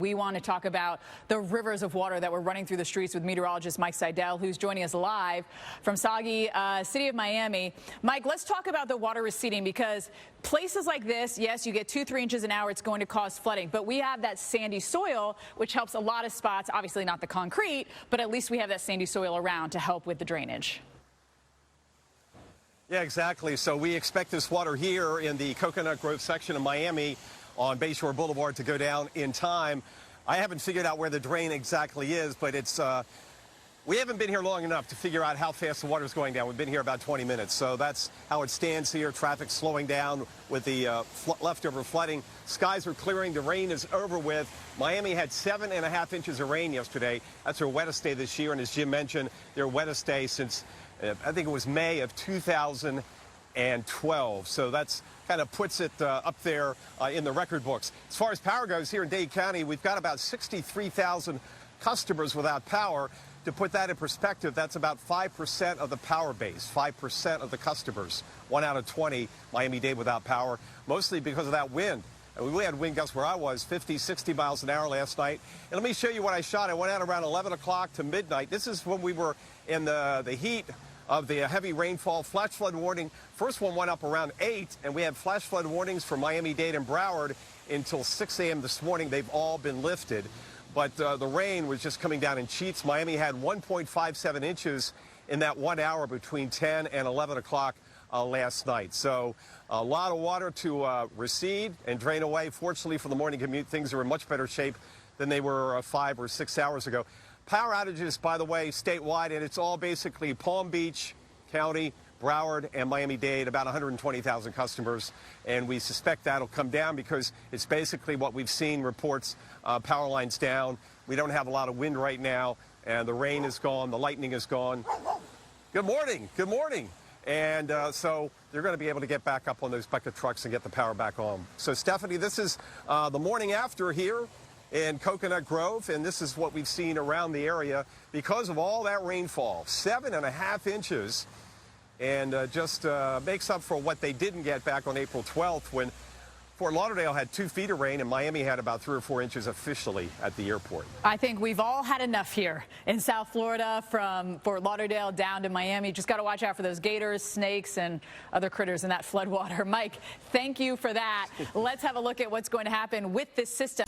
We want to talk about the rivers of water that were running through the streets with meteorologist Mike Seidel, who's joining us live from soggy city of Miami. Mike, let's talk about the water receding, because places like this, yes, you get 2-3 inches an hour, it's going to cause flooding. But we have that sandy soil, which helps a lot of spots, obviously not the concrete, but at least we have that sandy soil around to help with the drainage. Yeah, exactly. So we expect this water here in the Coconut Grove section of Miami on Bayshore Boulevard to go down in time. I haven't figured out where the drain exactly is, but it's we haven't been here long enough to figure out how fast the water is going down. We've been here about 20 minutes, so that's how it stands here. Traffic slowing down with the leftover flooding. Skies are clearing. The rain is over with. Miami had 7.5 inches of rain yesterday. That's their wettest day this year, and as Jim mentioned, their wettest day since I think it was May of 2012. So that's kind of puts it up there in the record books. As far as power goes here in Dade County, we've got about 63,000 customers without power. To put that in perspective, that's about 5% of the power base, 5% of the customers. 1 out of 20 Miami-Dade without power, mostly because of that wind. And we had wind gusts where I was, 50, 60 miles an hour last night. And let me show you what I shot. I went out around 11 o'clock to midnight. This is when we were in the heat of the heavy rainfall. Flash flood warning, first one went up around 8, and we had flash flood warnings for Miami-Dade and Broward until 6 a.m. this morning. They've all been lifted, but the rain was just coming down in sheets. Miami had 1.57 inches in that 1 hour between 10 and 11 o'clock last night. So a lot of water to recede and drain away. Fortunately for the morning commute, things are in much better shape than they were 5 or 6 hours ago. Power outages, by the way, statewide, and it's all basically Palm Beach County, Broward, and Miami-Dade, about 120,000 customers. And we suspect that'll come down because it's basically what we've seen reports, power lines down. We don't have a lot of wind right now, and the rain is gone, the lightning is gone. Good morning, good morning. And so they're going to be able to get back up on those bucket trucks and get the power back on. So, Stephanie, this is the morning after here in Coconut Grove, and this is what we've seen around the area because of all that rainfall. 7.5 inches, and just makes up for what they didn't get back on April 12th when Fort Lauderdale had 2 feet of rain and Miami had about 3 or 4 inches officially at the airport. I think we've all had enough here in South Florida, from Fort Lauderdale down to Miami. Just got to watch out for those gators, snakes, and other critters in that floodwater. Mike, thank you for that. Let's have a look at what's going to happen with this system.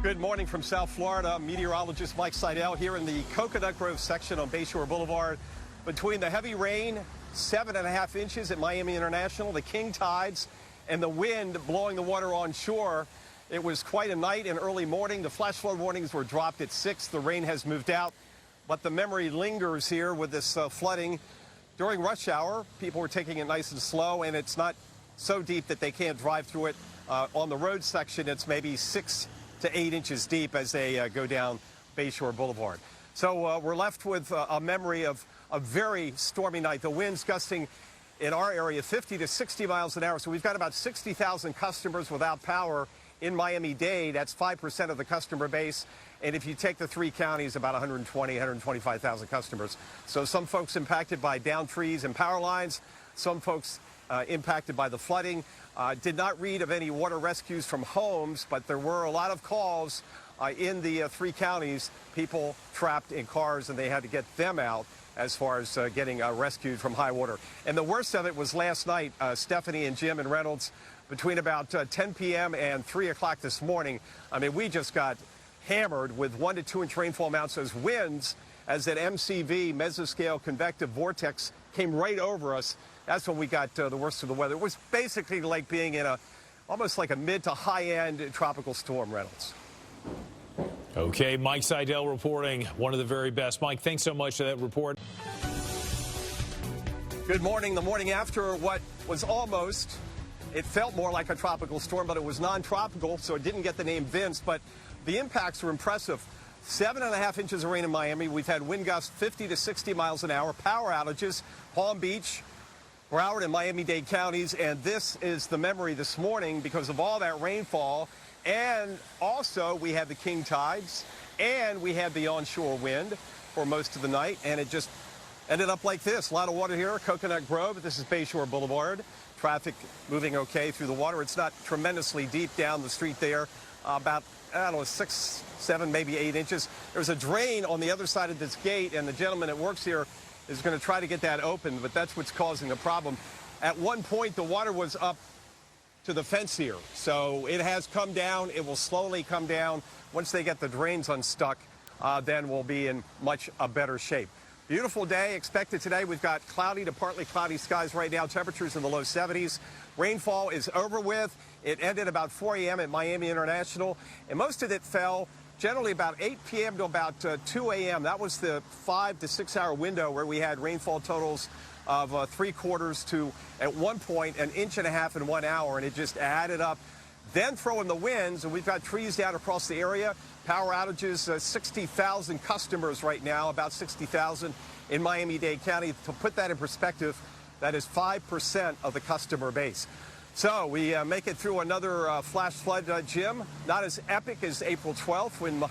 Good morning from South Florida. Meteorologist Mike Seidel here in the Coconut Grove section on Bayshore Boulevard. Between the heavy rain, 7.5 inches at Miami International, the king tides, and the wind blowing the water on shore, it was quite a night and early morning. The flash flood warnings were dropped at 6. The rain has moved out, but the memory lingers here with this flooding. During rush hour, people were taking it nice and slow, and it's not so deep that they can't drive through it. On the road section, it's maybe 6 to 8 inches deep as they go down Bayshore Boulevard. So we're left with a memory of a very stormy night. The winds gusting in our area 50 to 60 miles an hour. So we've got about 60,000 customers without power in Miami-Dade. That's 5% of the customer base. And if you take the 3 counties, about 125,000 customers. So some folks impacted by downed trees and power lines, some folks impacted by the flooding. Did not read of any water rescues from homes, but there were a lot of calls in the 3 counties, people trapped in cars, and they had to get them out as far as getting rescued from high water. And the worst of it was last night, Stephanie and Jim and Reynolds, between about 10 p.m. and 3 o'clock this morning. I mean, we just got hammered with 1 to 2 inch rainfall amounts as winds, as that MCV, mesoscale convective vortex, came right over us. That's when we got the worst of the weather. It was basically like being in almost like a mid to high-end tropical storm, Reynolds. Okay, Mike Seidel reporting, one of the very best. Mike, thanks so much for that report. Good morning. The morning after what was almost, it felt more like a tropical storm, but it was non-tropical, so it didn't get the name Vince, but the impacts were impressive. 7.5 inches of rain in Miami. We've had wind gusts 50 to 60 miles an hour, power outages, Palm Beach, Broward, and Miami-Dade counties, and this is the memory this morning because of all that rainfall. And also, we had the king tides, and we had the onshore wind for most of the night, and it just ended up like this. A lot of water here, Coconut Grove. This is Bayshore Boulevard. Traffic moving okay through the water. It's not tremendously deep down the street there. About I don't know, 6, 7, maybe 8 inches. There's a drain on the other side of this gate, and the gentleman that works here is going to try to get that open, but that's what's causing the problem. At one point, the water was up to the fence here, so it has come down. It will slowly come down. Once they get the drains unstuck, then we'll be in much a better shape. Beautiful day expected today. We've got cloudy to partly cloudy skies right now. Temperatures in the low 70s. Rainfall is over with. It ended about 4 a.m. at Miami International, and most of it fell generally about 8 p.m. to about 2 a.m. That was the 5 to 6 hour window where we had rainfall totals of 3/4 to, at one point, 1.5 inches in 1 hour, and it just added up. Then throw in the winds, and we've got trees down across the area. Power outages, 60,000 customers right now, about 60,000 in Miami-Dade County. To put that in perspective, that is 5% of the customer base. So we make it through another flash flood, Jim. Not as epic as April 12th when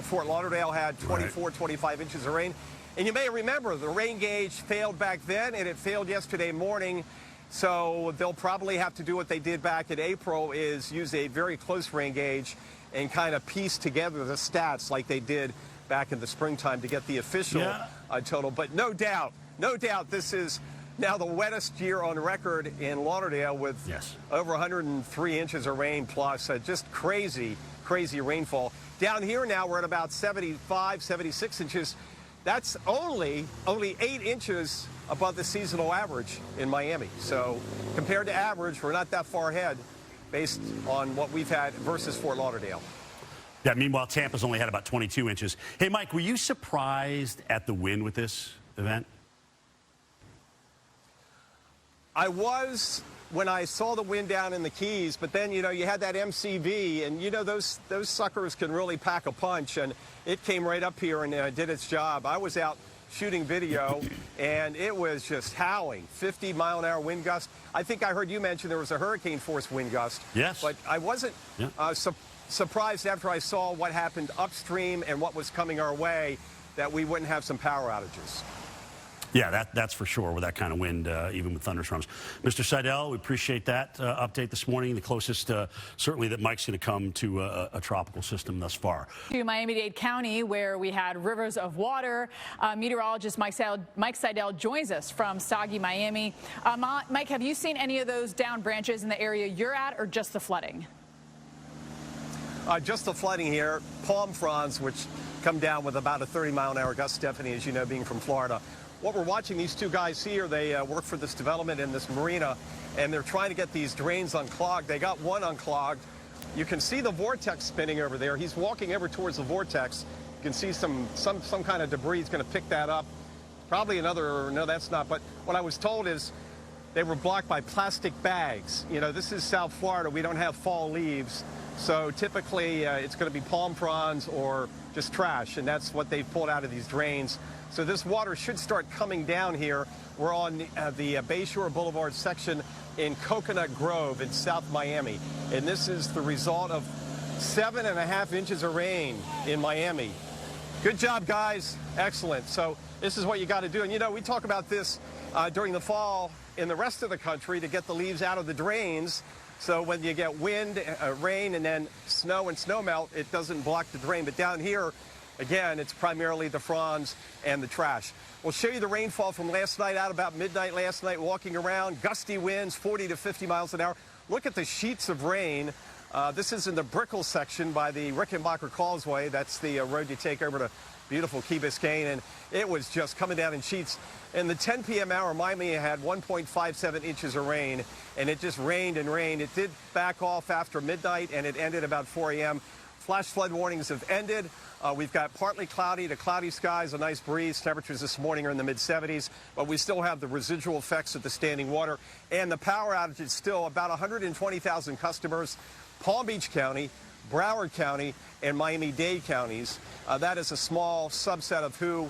Fort Lauderdale had 24, 25 inches of rain. And you may remember the rain gauge failed back then, and it failed yesterday morning. So they'll probably have to do what they did back in April, is use a very close rain gauge and kind of piece together the stats like they did back in the springtime to get the official total. But no doubt, this is now the wettest year on record in Lauderdale with over 103 inches of rain plus. Just crazy rainfall. Down here now we're at about 75, 76 inches. That's only 8 inches above the seasonal average in Miami. So compared to average, we're not that far ahead based on what we've had versus Fort Lauderdale. Yeah, meanwhile, Tampa's only had about 22 inches. Hey, Mike, were you surprised at the wind with this event? I was when I saw the wind down in the Keys, but then, you know, you had that MCV, and, you know, those suckers can really pack a punch, and it came right up here and did its job. I was out shooting video, and it was just howling, 50-mile-an-hour wind gust. I think I heard you mention there was a hurricane-force wind gust. Yes. But I wasn't surprised after I saw what happened upstream and what was coming our way that we wouldn't have some power outages. Yeah, that's for sure with that kind of wind, even with thunderstorms. Mr. Seidel, we appreciate that update this morning. The closest, certainly, that Mike's going to come to a tropical system thus far. To Miami-Dade County, where we had rivers of water. Meteorologist Mike Seidel joins us from Soggy, Miami. Mike, have you seen any of those down branches in the area you're at, or just the flooding? Just the flooding here. Palm fronds, which come down with about a 30-mile-an-hour gust, Stephanie, as you know, being from Florida. What we're watching, these two guys here, they work for this development in this marina, and they're trying to get these drains unclogged. They got one unclogged. You can see the vortex spinning over there. He's walking over towards the vortex. You can see some kind of debris. He's going to pick that up. Probably another, no, that's not. But what I was told is they were blocked by plastic bags. You know, this is South Florida. We don't have fall leaves. So typically it's going to be palm fronds or just trash, and that's what they've pulled out of these drains. So this water should start coming down here. We're on the Bayshore Boulevard section in Coconut Grove in South Miami. And this is the result of 7.5 inches of rain in Miami. Good job, guys. Excellent. So this is what you got to do. And, you know, we talk about this during the fall in the rest of the country to get the leaves out of the drains. So when you get wind, rain, and then snow and snowmelt, it doesn't block the drain. But down here, again, it's primarily the fronds and the trash. We'll show you the rainfall from last night, out about midnight last night, walking around. Gusty winds, 40 to 50 miles an hour. Look at the sheets of rain. This is in the Brickell section by the Rickenbacker Causeway. That's the road you take over to beautiful Key Biscayne, and it was just coming down in sheets. In the 10 p.m. hour, Miami had 1.57 inches of rain, and it just rained and rained. It did back off after midnight, and it ended about 4 a.m. Flash flood warnings have ended. We've got partly cloudy to cloudy skies, a nice breeze. Temperatures this morning are in the mid-70s, but we still have the residual effects of the standing water. And the power outage is still about 120,000 customers. Palm Beach County, Broward County, and Miami-Dade counties. That is a small subset of who.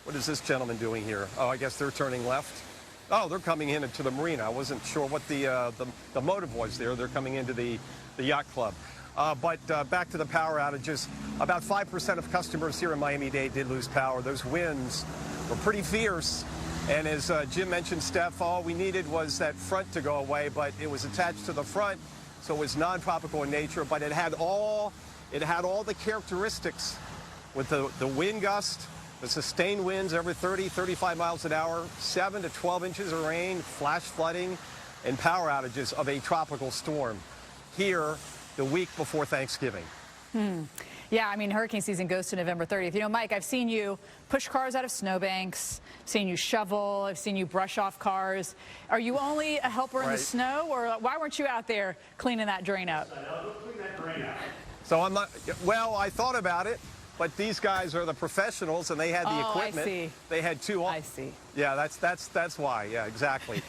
What is this gentleman doing here? Oh, I guess they're turning left. Oh, they're coming in into the marina. I wasn't sure what the motive was there. They're coming into the yacht club. But back to the power outages. About 5% of customers here in Miami-Dade did lose power. Those winds were pretty fierce. And as Jim mentioned, Steph, all we needed was that front to go away, but it was attached to the front, so it was non-tropical in nature, but it had all It had all the characteristics with the wind gust, the sustained winds every 30, 35 miles an hour, 7 to 12 inches of rain, flash flooding, and power outages of a tropical storm here the week before Thanksgiving. Yeah, I mean, hurricane season goes to November 30th. You know, Mike, I've seen you push cars out of snowbanks, seen you shovel, I've seen you brush off cars. Are you only a helper in the snow, or why weren't you out there cleaning that drain up? So I'm not, well, I thought about it, but these guys are the professionals, and they had the equipment. I see. They had two. I see. Yeah, that's why. Yeah, exactly.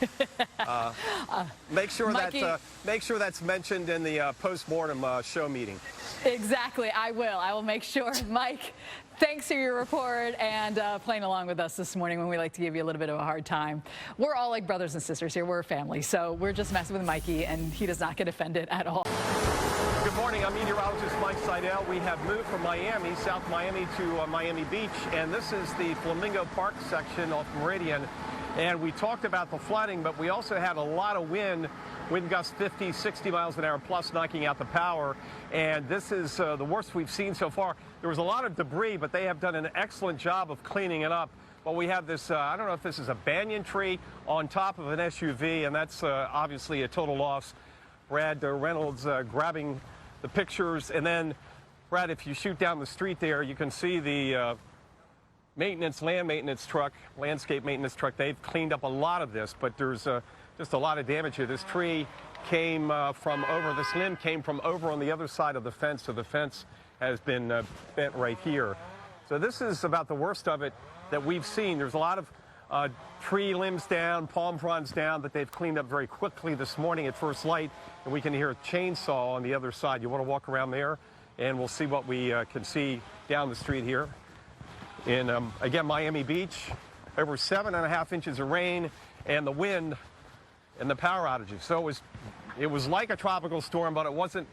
Make sure that's mentioned in the post-mortem show meeting. Exactly, I will. I will make sure. Mike, thanks for your report and playing along with us this morning when we like to give you a little bit of a hard time. We're all like brothers and sisters here. We're a family, so we're just messing with Mikey, and he does not get offended at all. Good morning. I'm meteorologist Mike Seidel. We have moved from Miami, South Miami, to Miami Beach, and this is the Flamingo Park section off Meridian. And we talked about the flooding, but we also had a lot of wind gusts 50, 60 miles an hour plus, knocking out the power. And this is the worst we've seen so far. There was a lot of debris, but they have done an excellent job of cleaning it up. But we have this, I don't know if this is a banyan tree on top of an SUV, and that's obviously a total loss. Brad Reynolds grabbing the pictures. And then, Brad, if you shoot down the street there, you can see the land maintenance truck, landscape maintenance truck. They've cleaned up a lot of this, but there's just a lot of damage here. This tree came from over, this limb came from over on the other side of the fence, so the fence has been bent right here. So this is about the worst of it that we've seen. There's a lot of tree limbs down, palm fronds down, that they've cleaned up very quickly this morning at first light, and we can hear a chainsaw on the other side. You want to walk around there, and we'll see what we can see down the street here. In, again, Miami Beach, over 7.5 inches of rain, and the wind and the power outages. So it was like a tropical storm, but it wasn't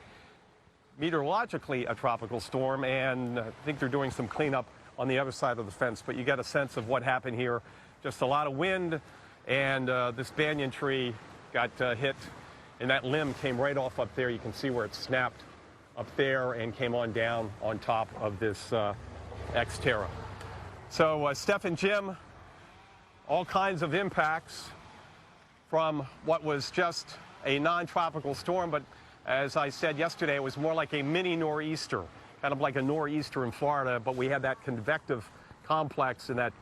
meteorologically a tropical storm, and I think they're doing some cleanup on the other side of the fence. But you get a sense of what happened here. Just a lot of wind, and this banyan tree got hit, and that limb came right off up there. You can see where it snapped up there and came on down on top of this Xterra. So Steph and Jim, all kinds of impacts from what was just a non-tropical storm, but as I said yesterday, it was more like a mini nor'easter, kind of like a nor'easter in Florida, but we had that convective complex and that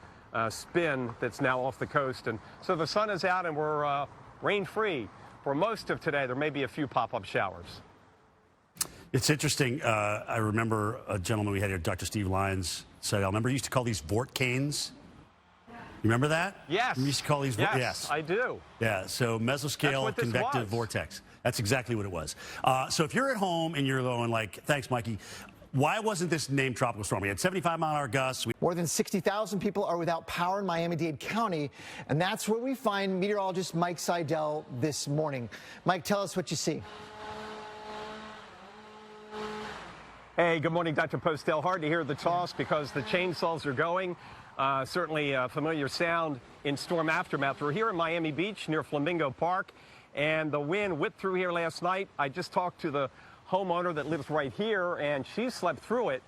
spin that's now off the coast. And so the sun is out, and we're rain-free for most of today. There may be a few pop-up showers. It's interesting. I remember a gentleman we had here, Dr. Steve Lyons, said, I remember he used to call these vortcanes. You remember that? Yes. We used to call these. Yes, I do. Yeah, so mesoscale convective vortex. That's exactly what it was. So if you're at home and you're going like, thanks, Mikey, why wasn't this named tropical storm? We had 75-mile-an-hour gusts. More than 60,000 people are without power in Miami-Dade County, and that's where we find meteorologist Mike Seidel this morning. Mike, tell us what you see. Hey, good morning, Dr. Postel. Hard to hear the toss because the chainsaws are going. Certainly a familiar sound in storm aftermath. We're here in Miami Beach near Flamingo Park, and the wind whipped through here last night. I just talked to the homeowner that lives right here, and she slept through it.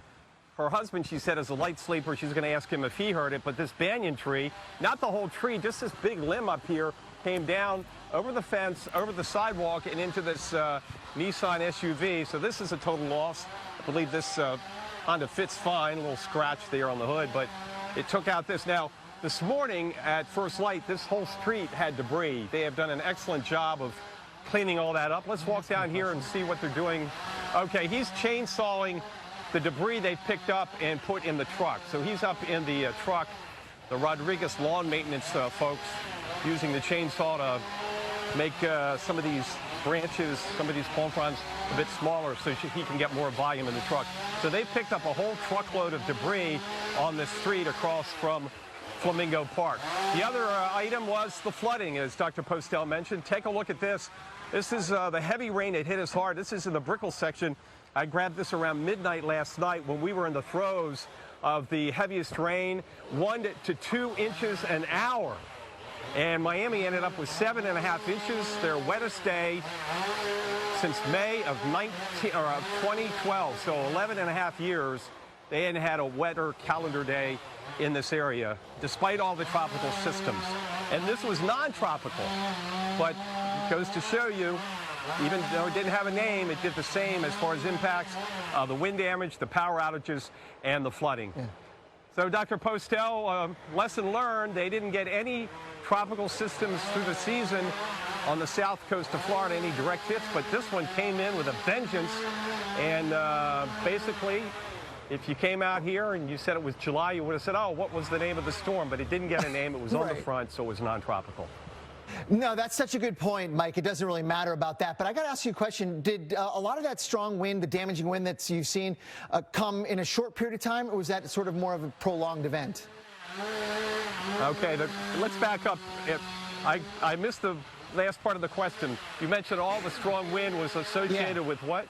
Her husband, she said, is a light sleeper. She's going to ask him if he heard it, but this banyan tree, not the whole tree, just this big limb up here, came down over the fence, over the sidewalk, and into this Nissan SUV. So this is a total loss. I believe this Honda fits fine, a little scratch there on the hood, but it took out this. Now, this morning at first light, this whole street had debris. They have done an excellent job of cleaning all that up. Let's walk down here and see what they're doing. Okay, he's chainsawing the debris they picked up and put in the truck. So he's up in the truck, the Rodriguez lawn maintenance folks, using the chainsaw to make some of these branches, some of these palm fronds a bit smaller so he can get more volume in the truck. So they picked up a whole truckload of debris on the street across from Flamingo Park. The other item was the flooding, as Dr. Postel mentioned. Take a look at this. This is the heavy rain that hit us hard. This is in the Brickell section. I grabbed this around midnight last night when we were in the throes of the heaviest rain, 1 to 2 inches an hour. And Miami ended up with 7.5 inches, their wettest day since May of 2012, so 11 and a half years, they hadn't had a wetter calendar day in this area, despite all the tropical systems. And this was non-tropical, but it goes to show you, even though it didn't have a name, it did the same as far as impacts, the wind damage, the power outages, and the flooding. Yeah. So, Dr. Postel, lesson learned, they didn't get any tropical systems through the season on the south coast of Florida, any direct hits, but this one came in with a vengeance. And basically, if you came out here and you said it was July, you would have said, oh, what was the name of the storm? But it didn't get a name. It was on the front, so it was non-tropical. No, that's such a good point, Mike. It doesn't really matter about that. But I got to ask you a question. Did a lot of that strong wind, the damaging wind that you've seen, come in a short period of time, or was that sort of more of a prolonged event? Okay, let's back up. I missed the last part of the question. You mentioned all the strong wind was associated with what?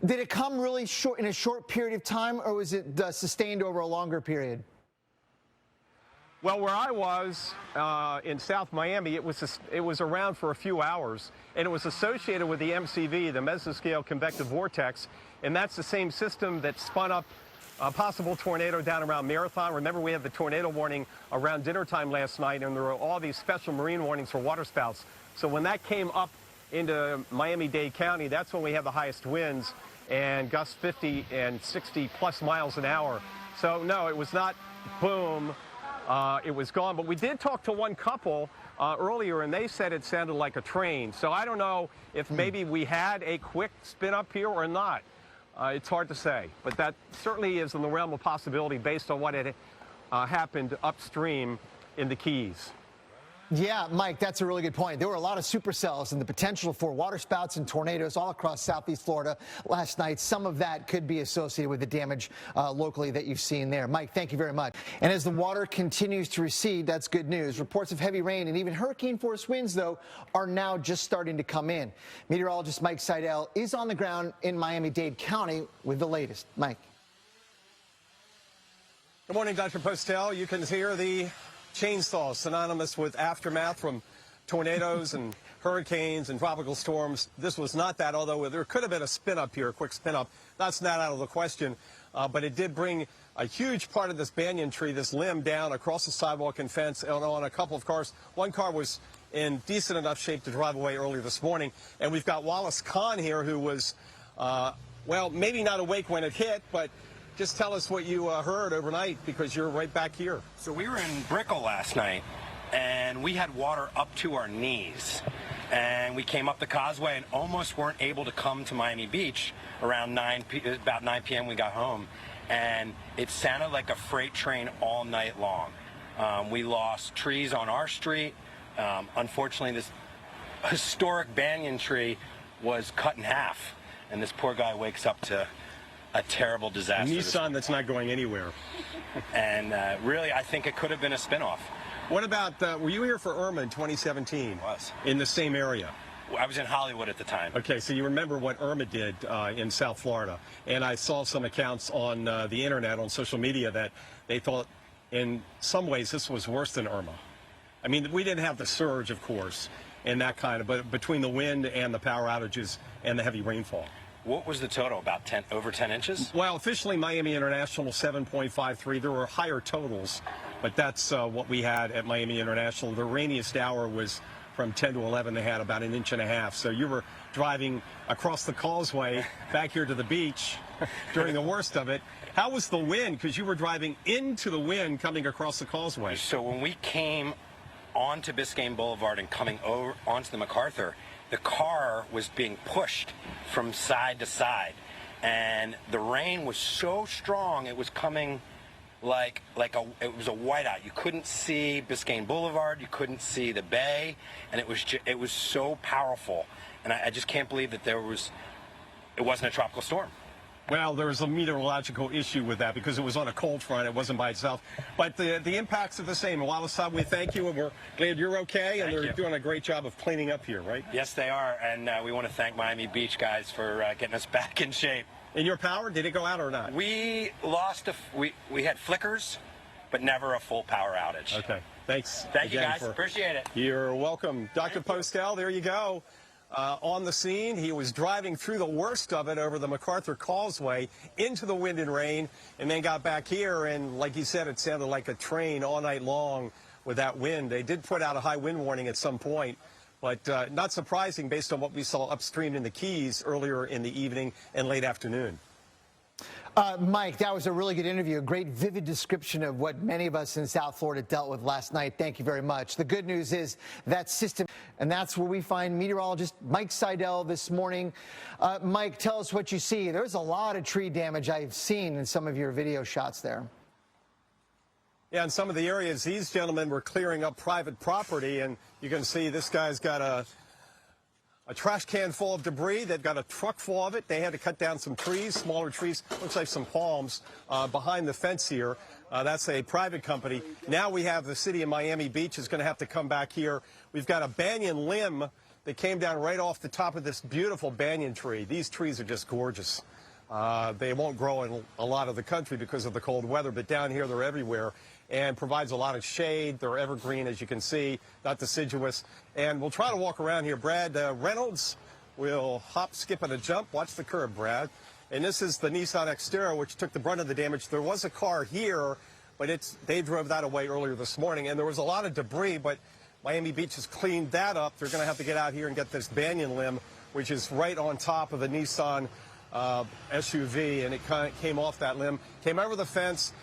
Did it come really short in a short period of time, or was it sustained over a longer period? Well, where I was in South Miami, it was around for a few hours, and it was associated with the MCV, the mesoscale convective vortex, and that's the same system that spun up a possible tornado down around Marathon. Remember, we had the tornado warning around dinner time last night, and there were all these special marine warnings for waterspouts. So when that came up into Miami-Dade County, that's when we have the highest winds and gusts 50 and 60 plus miles an hour. So no, it was not boom, it was gone. But we did talk to one couple earlier, and they said it sounded like a train. So I don't know if maybe we had a quick spin up here or not. It's hard to say, but that certainly is in the realm of possibility based on what had happened upstream in the Keys. Yeah, Mike, that's a really good point. There were a lot of supercells and the potential for waterspouts and tornadoes all across southeast Florida last night. Some of that could be associated with the damage locally that you've seen there. Mike, thank you very much. And as the water continues to recede, that's good news. Reports of heavy rain and even hurricane-force winds, though, are now just starting to come in. Meteorologist Mike Seidel is on the ground in Miami-Dade County with the latest. Mike. Good morning, Dr. Postel. You can hear the chainsaw, synonymous with aftermath from tornadoes and hurricanes and tropical storms. This was not that, although there could have been a spin-up here, a quick spin-up. That's not out of the question, but it did bring a huge part of this banyan tree, this limb, down across the sidewalk and fence and on a couple of cars. One car was in decent enough shape to drive away earlier this morning. And we've got Wallace Kahn here, who was, well, maybe not awake when it hit, but just tell us what you heard overnight, because you're right back here. So we were in Brickell last night, and we had water up to our knees. And we came up the causeway and almost weren't able to come to Miami Beach around about 9 p.m. we got home. And it sounded like a freight train all night long. We lost trees on our street. Unfortunately, this historic banyan tree was cut in half. And this poor guy wakes up to a terrible disaster. Nissan that's not going anywhere. And really, I think it could have been a spinoff. What about, were you here for Irma in 2017? I was. In the same area? I was in Hollywood at the time. Okay, so you remember what Irma did in South Florida. And I saw some accounts on the internet, on social media, that they thought in some ways this was worse than Irma. I mean, we didn't have the surge, of course, and that kind of, but between the wind and the power outages and the heavy rainfall. What was the total? About over 10 inches? Well, officially Miami International 7.53. There were higher totals, but that's what we had at Miami International. The rainiest hour was from 10 to 11. They had about 1.5 inches. So you were driving across the causeway back here to the beach during the worst of it. How was the wind? Because you were driving into the wind coming across the causeway. So when we came onto Biscayne Boulevard and coming over onto the MacArthur, the car was being pushed from side to side, and the rain was so strong it was coming like it was a whiteout. You couldn't see Biscayne Boulevard, you couldn't see the bay, and it was so powerful. And I just can't believe that it wasn't a tropical storm. Well, there was a meteorological issue with that because it was on a cold front. It wasn't by itself. But the impacts are the same. Wallace, we thank you, and we're glad you're okay. And they're doing a great job of cleaning up here, right? Yes, they are. And we want to thank Miami Beach guys for getting us back in shape. And your power, did it go out or not? We lost we had flickers, but never a full power outage. Okay. Thanks. Thank you, guys. Appreciate it. You're welcome. Dr. Postel, there you go. on the scene. He was driving through the worst of it over the MacArthur Causeway into the wind and rain, and then got back here, and like he said, it sounded like a train all night long with that wind. They did put out a high wind warning at some point, but not surprising based on what we saw upstream in the Keys earlier in the evening and late afternoon. Mike, that was a really good interview, a great vivid description of what many of us in South Florida dealt with last night. Thank you very much. The good news is that system, and that's where we find meteorologist Mike Seidel this morning. Mike, tell us what you see. There's a lot of tree damage I've seen in some of your video shots there. Yeah, in some of the areas, these gentlemen were clearing up private property, and you can see this guy's got a trash can full of debris. They've got a truck full of it. They had to cut down some trees, smaller trees, looks like some palms behind the fence here. That's a private company. Now we have the city of Miami Beach is going to have to come back here. We've got a banyan limb that came down right off the top of this beautiful banyan tree. These trees are just gorgeous. They won't grow in a lot of the country because of the cold weather, but down here they're everywhere and provides a lot of shade. They're evergreen, as you can see, not deciduous. And we'll try to walk around here. Brad Reynolds will hop, skip, and a jump. Watch the curb, Brad. And this is the Nissan Xterra, which took the brunt of the damage. There was a car here, but they drove that away earlier this morning. And there was a lot of debris, but Miami Beach has cleaned that up. They're going to have to get out here and get this banyan limb, which is right on top of the Nissan SUV, and it kind of came off that limb, came over the fence.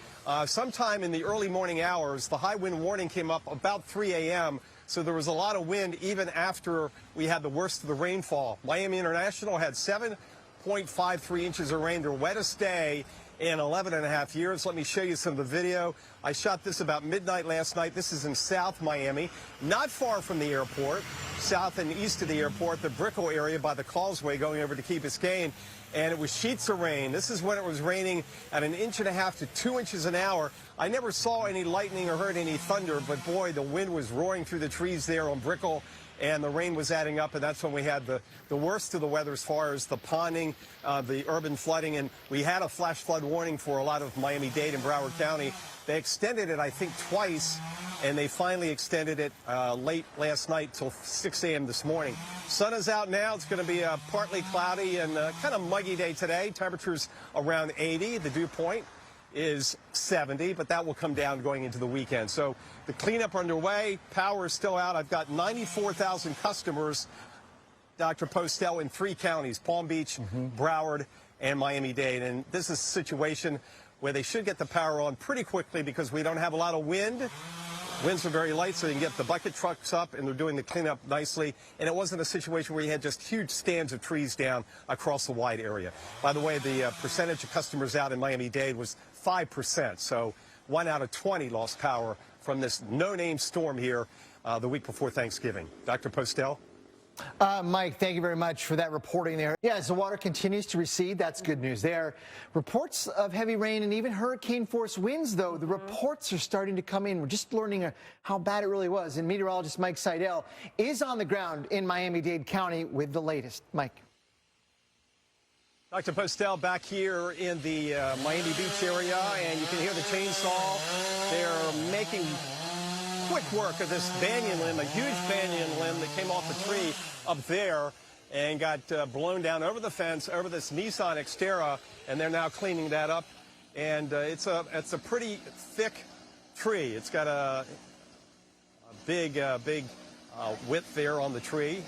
Sometime in the early morning hours, the high wind warning came up about 3 a.m., so there was a lot of wind even after we had the worst of the rainfall. Miami International had 7.53 inches of rain, their wettest day in 11.5 years. Let me show you some of the video. I shot this about midnight last night. This is in South Miami, not far from the airport, south and east of the airport, the Brickell area by the Causeway going over to Key Biscayne. And it was sheets of rain. This is when it was raining at 1.5 inches to 2 inches an hour. I never saw any lightning or heard any thunder, but boy, the wind was roaring through the trees there on Brickell, and the rain was adding up, and that's when we had the worst of the weather as far as the ponding, the urban flooding, and we had a flash flood warning for a lot of Miami-Dade and Broward County. They extended it, I think, twice, and they finally extended it late last night till 6 a.m. this morning. Sun is out now. It's going to be a partly cloudy and kind of muggy day today. Temperatures around 80. The dew point is 70, but that will come down going into the weekend. So the cleanup underway. Power is still out. I've got 94,000 customers, Dr. Postel, in 3 counties, Palm Beach, Broward, and Miami-Dade. And this is a situation where they should get the power on pretty quickly because we don't have a lot of wind. Winds are very light, so you can get the bucket trucks up, and they're doing the cleanup nicely. And it wasn't a situation where you had just huge stands of trees down across the wide area. By the way, the percentage of customers out in Miami-Dade was 5%. So 1 out of 20 lost power from this no-name storm here the week before Thanksgiving. Dr. Postel? Mike, thank you very much for that reporting there. Yeah, as the water continues to recede, that's good news there. Reports of heavy rain and even hurricane-force winds, though, the reports are starting to come in. We're just learning how bad it really was. And meteorologist Mike Seidel is on the ground in Miami-Dade County with the latest. Mike. Dr. Postel back here in the Miami Beach area, and you can hear the chainsaw. They're making quick work of this banyan limb, a huge banyan limb that came off a tree up there and got blown down over the fence, over this Nissan Xterra, and they're now cleaning that up. And it's a pretty thick tree. It's got a big width there on the tree.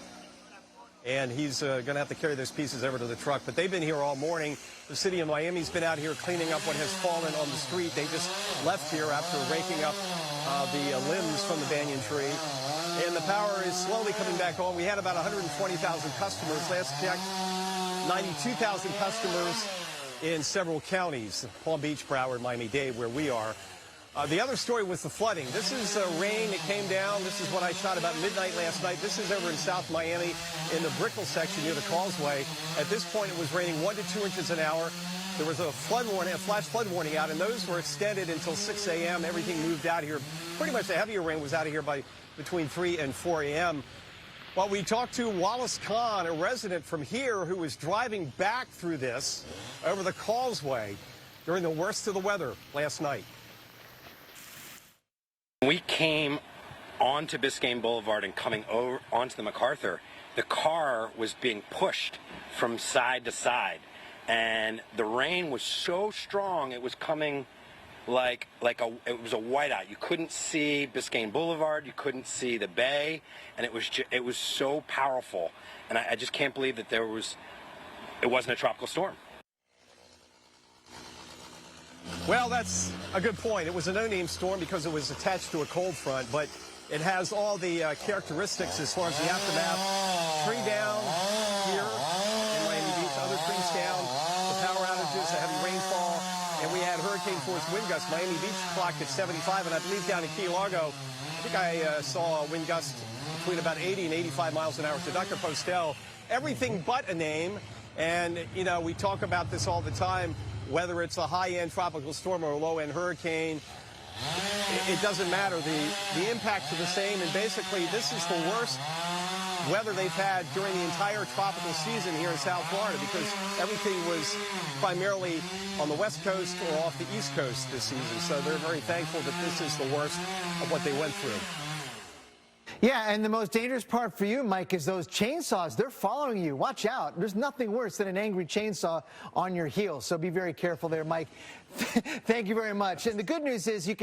And he's going to have to carry those pieces over to the truck. But they've been here all morning. The city of Miami's been out here cleaning up what has fallen on the street. They just left here after raking up the limbs from the banyan tree. And the power is slowly coming back on. We had about 120,000 customers. Last check, 92,000 customers in several counties, Palm Beach, Broward, Miami-Dade, where we are. The other story was the flooding. This is rain that came down. This is what I shot about midnight last night. This is over in South Miami in the Brickell section near the Causeway. At this point, it was raining 1 to 2 inches an hour. There was a flood warning, a flash flood warning out, and those were extended until 6 a.m. Everything moved out here. Pretty much the heavier rain was out of here by between 3 and 4 a.m. Well, we talked to Wallace Kahn, a resident from here who was driving back through this over the Causeway during the worst of the weather last night. We came onto Biscayne Boulevard and coming over onto the MacArthur, the car was being pushed from side to side, and the rain was so strong it was coming it was a whiteout. You couldn't see Biscayne Boulevard, you couldn't see the bay, and it was so powerful. And I just can't believe that it wasn't a tropical storm. Well, that's a good point. It was a no-name storm because it was attached to a cold front, but it has all the characteristics as far as the aftermath. Tree down here in Miami Beach, other trees down, the power outages, the heavy rainfall, and we had hurricane-force wind gusts. Miami Beach clocked at 75, and I believe down in Key Largo, I think I saw a wind gust between about 80 and 85 miles an hour. So Dr. Postel, everything but a name, and, you know, we talk about this all the time, whether it's a high-end tropical storm or a low-end hurricane, it doesn't matter. The impacts are the same, and basically this is the worst weather they've had during the entire tropical season here in South Florida, because everything was primarily on the West Coast or off the East Coast this season. So they're very thankful that this is the worst of what they went through. Yeah, and the most dangerous part for you, Mike, is those chainsaws. They're following you. Watch out. There's nothing worse than an angry chainsaw on your heels. So be very careful there, Mike. Thank you very much. And the good news is you can